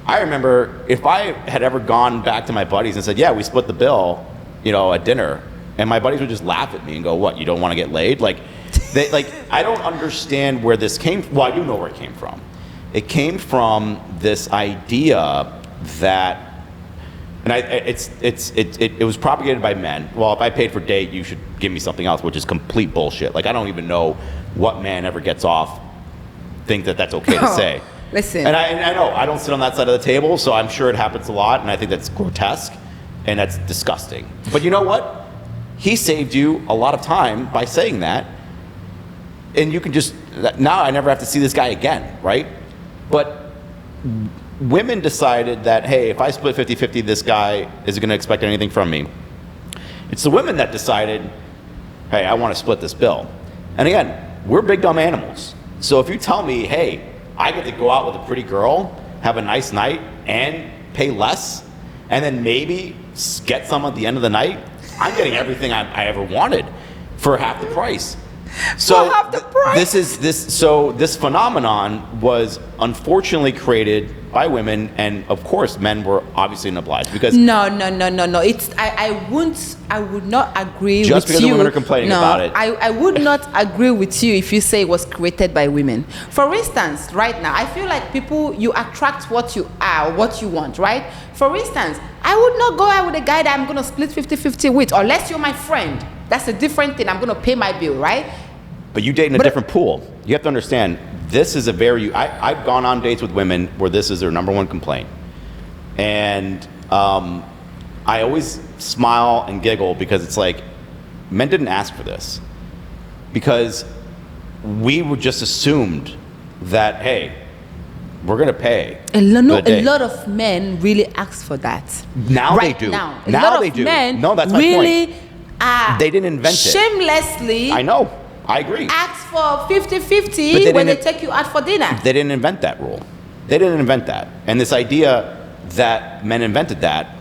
I remember if I had ever gone back to my buddies and said, yeah, we split the bill, at dinner, and my buddies would just laugh at me and go, what, you don't want to get laid? I don't understand where this came from. Well, I do know where it came from. It came from this idea that, and it was propagated by men. Well, if I paid for date, you should give me something else, which is complete bullshit. Like, I don't even know what man ever gets off, think that that's okay to say. Listen. And I know, I don't sit on that side of the table, so I'm sure it happens a lot, and I think that's grotesque, and that's disgusting. But you know what? He saved you a lot of time by saying that, and you can just, now I never have to see this guy again, right? But women decided that, hey, if I split 50-50, this guy isn't going to expect anything from me. It's the women that decided, hey, I want to split this bill. And again, we're big dumb animals. So if you tell me, hey, I get to go out with a pretty girl, have a nice night, and pay less, and then maybe get some at the end of the night, I'm getting everything I ever wanted for half the price. So half the price. this phenomenon was unfortunately created by women, and of course men were obviously obliged because No. It's I would not agree just with because you. the women are complaining about it. I would not agree with you if you say it was created by women. For instance, right now, I feel like people, you attract what you are, what you want, right? For instance, I would not go out with a guy that I'm going to split 50-50 with, unless you're my friend. That's a different thing. I'm going to pay my bill, right? But you date in a different pool. You have to understand, this is a very, I've gone on dates with women where this is their number one complaint. And I always smile and giggle because it's like, men didn't ask for this. Because we were just assumed that, hey, we're going to pay. A lot of men really ask for that. Now right they do. Now Now they of do. Men No, that's my really point. They They didn't invent it. shamelessly I know. I agree. ask for But 50-50 when they take you out for dinner. They didn't invent that rule. They didn't invent that. And this idea that men invented that,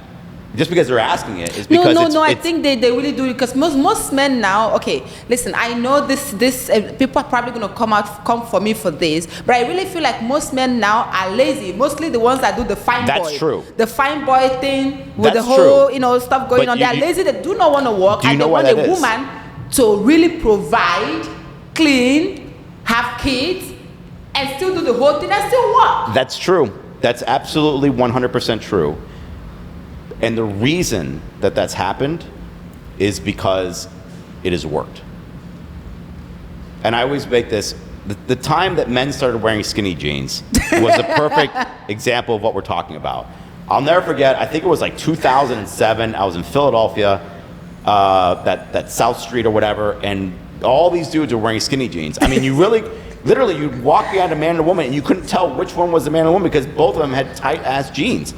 just because they're asking it, is because I think they really do it because most men now. Okay, listen, I know this people are probably gonna come for me for this, but I really feel like most men now are lazy. Mostly the ones that do the fine boy. That's true. The fine boy thing with That's the whole true. Stuff going But on. They are lazy. They do not want to work, Do you and know they why want that a is? woman to really provide, clean, have kids, and still do the whole thing and still work. That's true. That's absolutely 100% true. And the reason that that's happened is because it has worked. And I always make this, the time that men started wearing skinny jeans was a perfect example of what we're talking about. I'll never forget, I think it was like 2007, I was in Philadelphia, that South Street or whatever, and all these dudes were wearing skinny jeans. I mean, you really, literally, you'd walk behind a man and a woman and you couldn't tell which one was the man and woman because both of them had tight-ass jeans.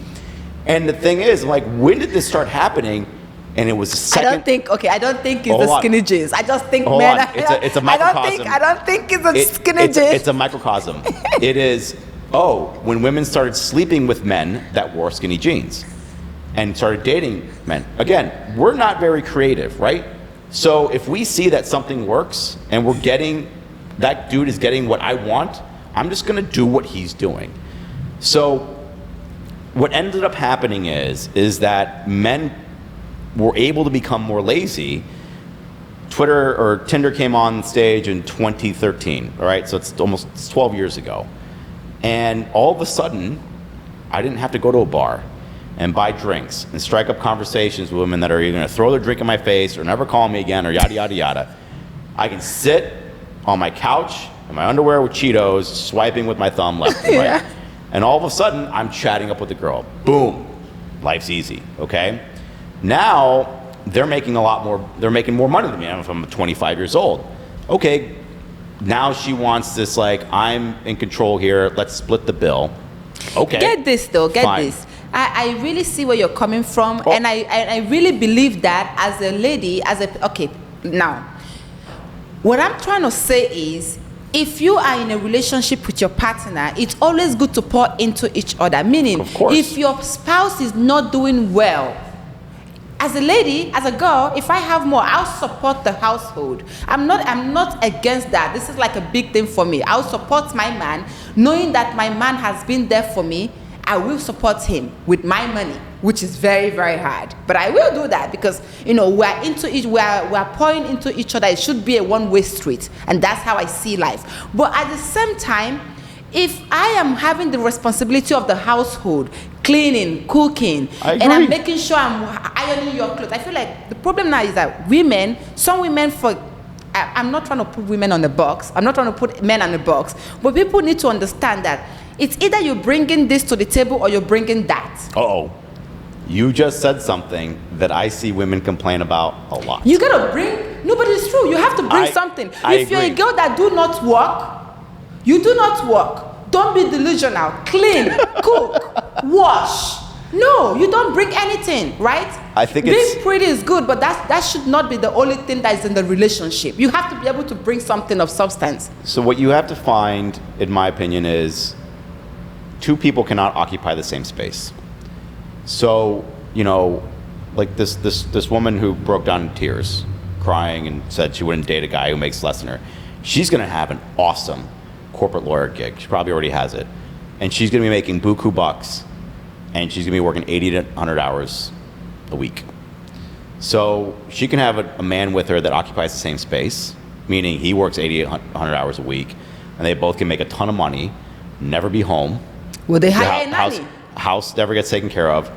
And the thing is, like, when did this start happening? And it was the second. I don't think it's the skinny jeans. I just think men. It's a microcosm. I don't think it's a skinny jeans. It's a microcosm. It is, when women started sleeping with men that wore skinny jeans and started dating men. Again, we're not very creative, right? So if we see that something works and that dude is getting what I want, I'm just going to do what he's doing. So what ended up happening is that men were able to become more lazy. Twitter or Tinder came on stage in 2013, all right? So it's 12 years ago. And all of a sudden, I didn't have to go to a bar and buy drinks and strike up conversations with women that are either going to throw their drink in my face or never call me again or yada, yada, yada. I can sit on my couch in my underwear with Cheetos, swiping with my thumb left and right. Yeah. And all of a sudden, I'm chatting up with a girl. Boom. Life's easy, okay? Now, they're making more money than me. I'm 25 years old. Okay, now she wants this, like, I'm in control here, let's split the bill. Okay. Get this, though, Fine. this. I really see where you're coming from, and I really believe that as a lady, okay, now, what I'm trying to say is, if you are in a relationship with your partner, it's always good to pour into each other. Meaning, Of course. if your spouse is not doing well, as a lady, as a girl, if I have more, I'll support the household. I'm not against that. This is like a big thing for me. I'll support my man, knowing that my man has been there for me. I will support him with my money, which is very, very hard. But I will do that because, we're pouring into each other. It should be a one-way street. And that's how I see life. But at the same time, if I am having the responsibility of the household, cleaning, cooking, and I'm making sure I'm ironing your clothes, I feel like the problem now is that some women I'm not trying to put women on the box. I'm not trying to put men on the box. But people need to understand that it's either you're bringing this to the table or you're bringing that. Uh-oh. You just said something that I see women complain about a lot. You gotta bring, no, but it's true. You have to bring something. If you're a girl that do not work, you do not work. Don't be delusional. Clean, cook, wash. No, you don't bring anything, right? I think being pretty is good, but that should not be the only thing that is in the relationship. You have to be able to bring something of substance. So what you have to find, in my opinion, is two people cannot occupy the same space. So, like this woman who broke down in tears, crying and said she wouldn't date a guy who makes less than her. She's going to have an awesome corporate lawyer gig. She probably already has it. And she's going to be making buku bucks, and she's going to be working 80 to 100 hours a week. So she can have a man with her that occupies the same space, meaning he works 80 to 100 hours a week, and they both can make a ton of money, never be home. Well, they hire a nanny. House never gets taken care of.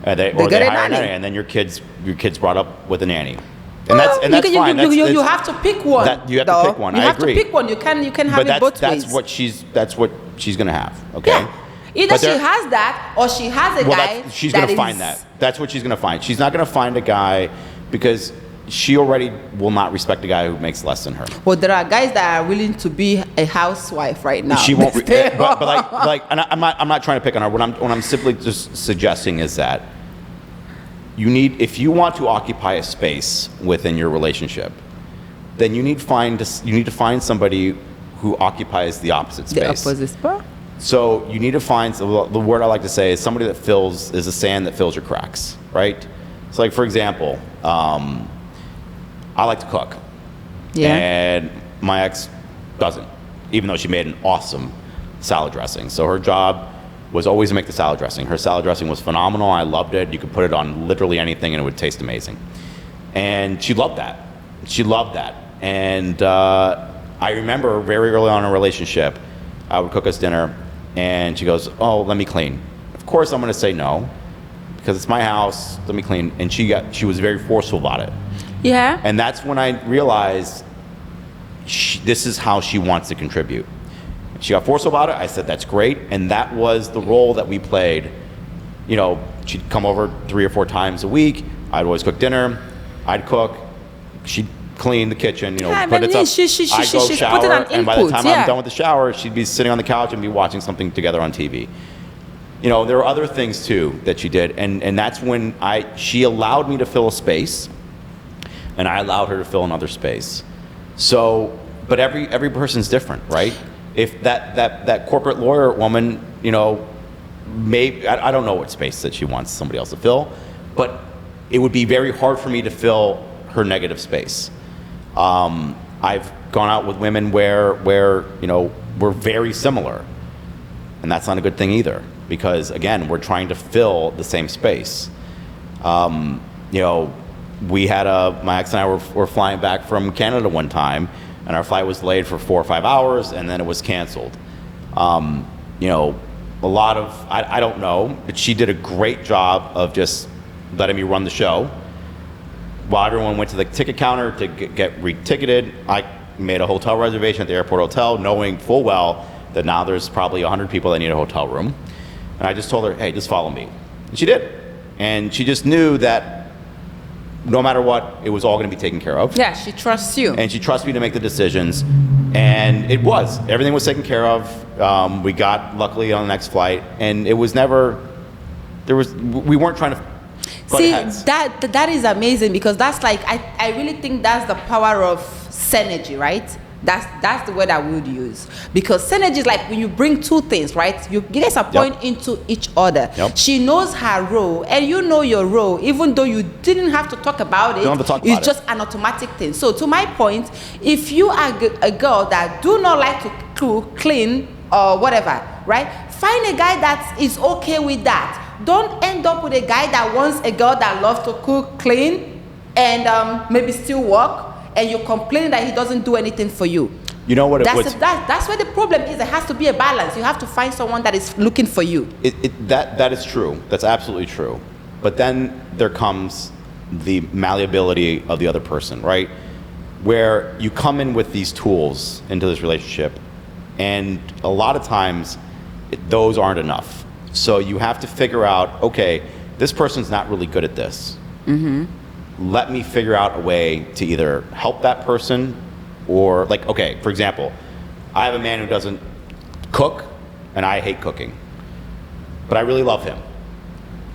They hire a nanny, and then your kids brought up with a nanny. And that's fine. You have to pick one. You have to pick one. I agree. You have to pick one. You can have it both ways. That's what she's gonna have. Okay. Yeah. Either she has that, or she has a guy. She's gonna find that. That's what she's gonna find. She's not gonna find a guy because she already will not respect a guy who makes less than her. Well, there are guys that are willing to be a housewife right now. She won't. But like, and I'm not trying to pick on her. What I'm simply just suggesting is that if you want to occupy a space within your relationship, then you need to find somebody who occupies the opposite space. The opposite spot. So you need to find, the word I like to say is somebody that is the sand that fills your cracks, right? So like, for example, I like to cook. Yeah. And my ex doesn't, even though she made an awesome salad dressing. So her job was always to make the salad dressing. Her salad dressing was phenomenal. I loved it. You could put it on literally anything and it would taste amazing. And she loved that. And I remember very early on in a relationship, I would cook us dinner and she goes, "Oh, let me clean." Of course I'm gonna say no, because it's my house, let me clean. And she was very forceful about it. Yeah. And that's when I realized this is how she wants to contribute. She got forceful about it. I said, that's great. And that was the role that we played. You know, she'd come over 3 or 4 times a week. I'd always cook dinner. I'd cook. She'd clean the kitchen, put it up. I'd go shower. And by the time I'm done with the shower, she'd be sitting on the couch and be watching something together on TV. There are other things too that she did. And that's when she allowed me to fill a space, and I allowed her to fill another space. So, but every person's different, right? If that corporate lawyer woman, maybe, I don't know what space that she wants somebody else to fill, but it would be very hard for me to fill her negative space. I've gone out with women where we're very similar, and that's not a good thing either, because again, we're trying to fill the same space. We had my ex and I were flying back from Canada one time, and our flight was delayed for 4 or 5 hours, and then it was canceled. A lot of, I don't know, but she did a great job of just letting me run the show. While everyone went to the ticket counter to get re-ticketed, I made a hotel reservation at the airport hotel, knowing full well that now there's probably 100 people that need a hotel room. And I just told her, hey, just follow me. And she did. And she just knew that no matter what, it was all going to be taken care of. Yeah, she trusts you. And she trusts me to make the decisions. And everything was taken care of. We got, luckily, on the next flight. And it was never, we weren't trying to butt heads. That is amazing, because that's like, I really think that's the power of synergy, right? That's the word I would use, because synergy is like when you bring two things, right? You guys are pouring into each other. Yep. She knows her role, and you know your role, even though you didn't have to talk about it. It's just an automatic thing. So to my point, if you are a girl that do not like to cook, clean, or whatever, right? Find a guy that is okay with that. Don't end up with a guy that wants a girl that loves to cook, clean, and maybe still work, and you complain that he doesn't do anything for you. You know what? That's where the problem is. There has to be a balance. You have to find someone that is looking for you. That is true. That's absolutely true. But then there comes the malleability of the other person, right? Where you come in with these tools into this relationship, and a lot of times those aren't enough. So you have to figure out, okay, this person's not really good at this. Mm-hmm. Let me figure out a way to either help that person, or like, okay, for example, I have a man who doesn't cook, and I hate cooking, but I really love him.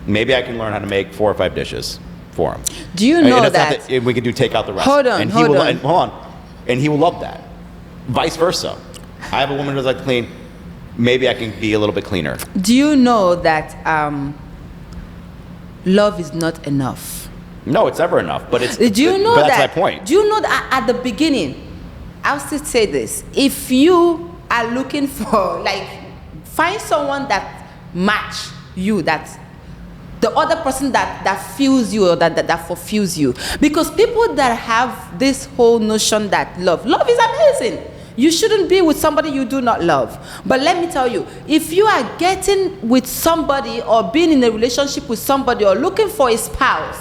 Maybe I can learn how to make 4 or 5 dishes for him. Do you know that we can take out the rest? Hold on. And he will love that. Vice versa. I have a woman who doesn't like to clean. Maybe I can be a little bit cleaner. Do you know that love is not enough? No, it's never enough. But it's. Do you know but that? That's my point. Do you know that at the beginning, I'll still say this: if you are looking for, like, find someone that match you, that the other person that feels you or that fulfills you, because people that have this whole notion that love is amazing. You shouldn't be with somebody you do not love. But let me tell you, if you are getting with somebody or being in a relationship with somebody or looking for a spouse,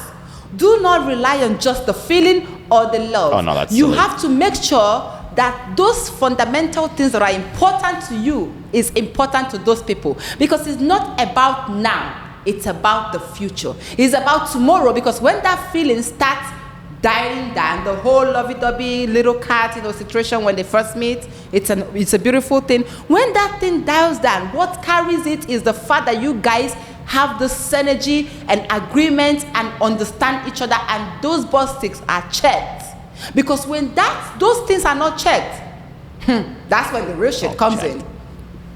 do not rely on just the feeling or the love. Oh, no, that's you silly. have to make sure that those fundamental things that are important to you is important to those people. Because it's not about now, it's about the future. It's about tomorrow, because when that feeling starts dying down, the whole lovey-dovey little cat, situation when they first meet, it's a beautiful thing. When that thing dials down, what carries it is the fact that you guys have this synergy and agreement and understand each other, and those box ticks are checked. Because when those things are not checked, that's when the real shit comes in.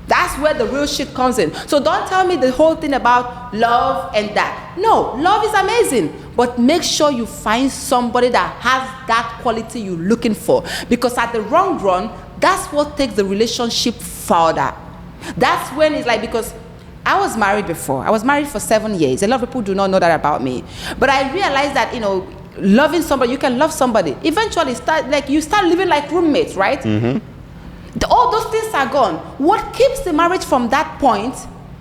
That's where the real shit comes in. So don't tell me the whole thing about love and that. No, love is amazing, but make sure you find somebody that has that quality you're looking for. Because at the long run, that's what takes the relationship further. That's when it's like, because I was married before. I was married for 7 years. A lot of people do not know that about me. But I realized that, loving somebody, you can love somebody. Eventually, you start living like roommates, right? Mm-hmm. All those things are gone. What keeps the marriage from that point,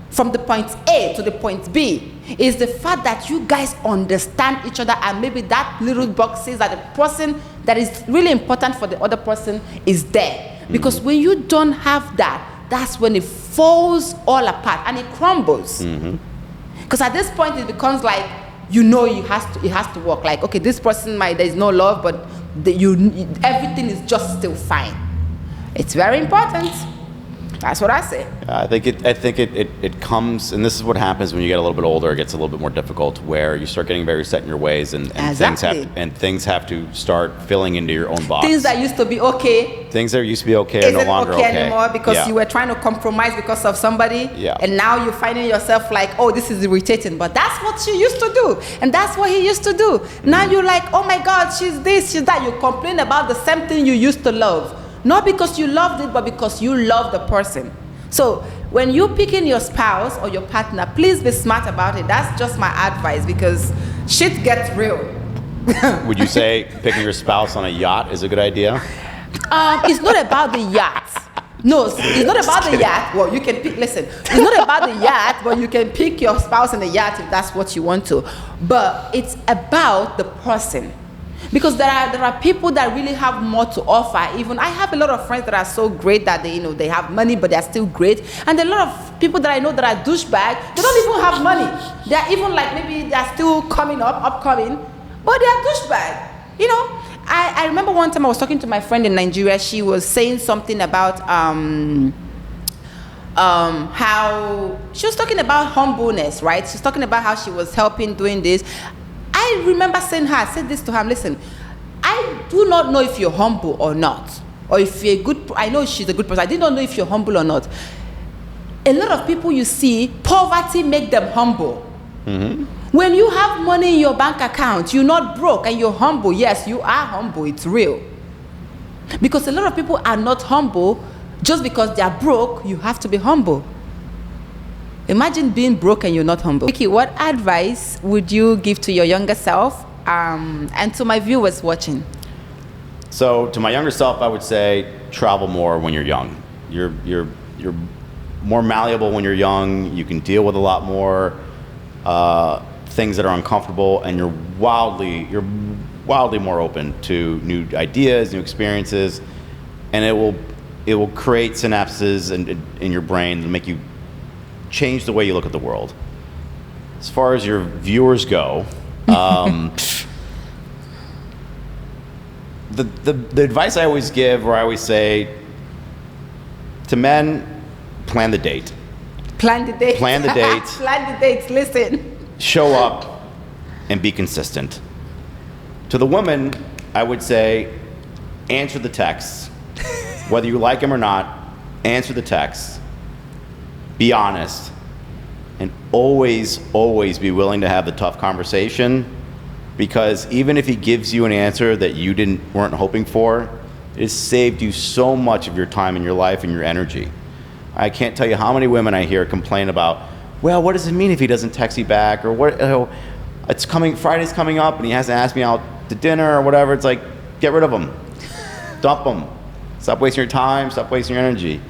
from the point A to the point B, is the fact that you guys understand each other, and maybe that little box says that the person that is really important for the other person is there. Because when you don't have that, that's when it falls all apart and it crumbles. Because at this point, it becomes like, it has to work. Like, okay, this person there is no love, but everything is just still fine. It's very important. That's what I say. I think it comes, and this is what happens when you get a little bit older. It gets a little bit more difficult, where you start getting very set in your ways, and Exactly. things have to start filling into your own box. Things that used to be okay. Things that used to be okay are no longer okay anymore, because you were trying to compromise because of somebody. Yeah. And now you're finding yourself like, oh, this is irritating. But that's what you used to do, and that's what he used to do. Now you're like, oh my God, she's this, she's that. You complain about the same thing you used to love. Not because you loved it, but because you love the person. So when you picking your spouse or your partner, please be smart about it. That's just my advice, because shit gets real. Would you say picking your spouse on a yacht is a good idea? It's not about the yacht. No, it's not about the yacht. Well, you can pick, listen, it's not about the yacht, but you can pick your spouse in the yacht if that's what you want to. But it's about the person. Because there are people that really have more to offer. Even I have a lot of friends that are so great that they have money, but they're still great. And a lot of people that I know that are douchebags, they don't even have money. They're even like, maybe they're still upcoming, but they're douchebags. I remember one time I was talking to my friend in Nigeria. She was saying something about how she was talking about humbleness, right? She's talking about how she was helping doing this. I remember saying I said this to her, listen, I do not know if you're humble or not, or if you're good. I know she's a good person. I did not know if you're humble or not. A lot of people you see, poverty make them humble. Mm-hmm. When you have money in your bank account, you're not broke and you're humble. Yes, you are humble. It's real. Because a lot of people are not humble just because they are broke. You have to be humble. Imagine being broke and you're not humble. Vicky, what advice would you give to your younger self and to my viewers watching? So to my younger self, I would say travel more when you're young. You're more malleable when you're young. You can deal with a lot more things that are uncomfortable, and you're wildly more open to new ideas, new experiences, and it will create synapses in your brain that make you change the way you look at the world. As far as your viewers go, the advice I always give, or I always say to men, plan the date. Plan the date. Plan the date. Plan the dates. Listen. Show up and be consistent. To the woman, I would say, answer the texts. Whether you like them or not, answer the texts. Be honest, and always be willing to have the tough conversation because even if he gives you an answer that you weren't hoping for, it has saved you so much of your time in your life and your energy. I can't tell you how many women I hear complain about, well, what does it mean if he doesn't text me back, or what? Friday's coming up and he hasn't asked me out to dinner or whatever. It's like, get rid of him, dump him, stop wasting your time, stop wasting your energy.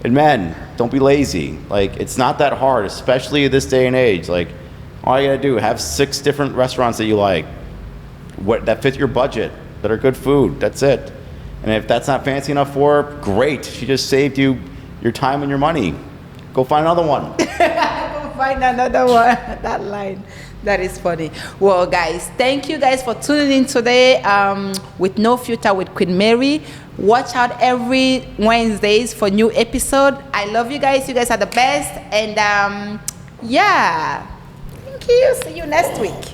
And men, don't be lazy. Like, it's not that hard, especially this day and age. Like, all you gotta do, have 6 different restaurants that you like, that fit your budget, that are good food. That's it. And if that's not fancy enough for her, great. She just saved you your time and your money. Go find another one. Go find another one. That line. That is funny. Well, guys, thank you guys for tuning in today with No Filter with Queen Mary. Watch out every Wednesdays for new episode. I love you guys. You guys are the best. And yeah, thank you. See you next week.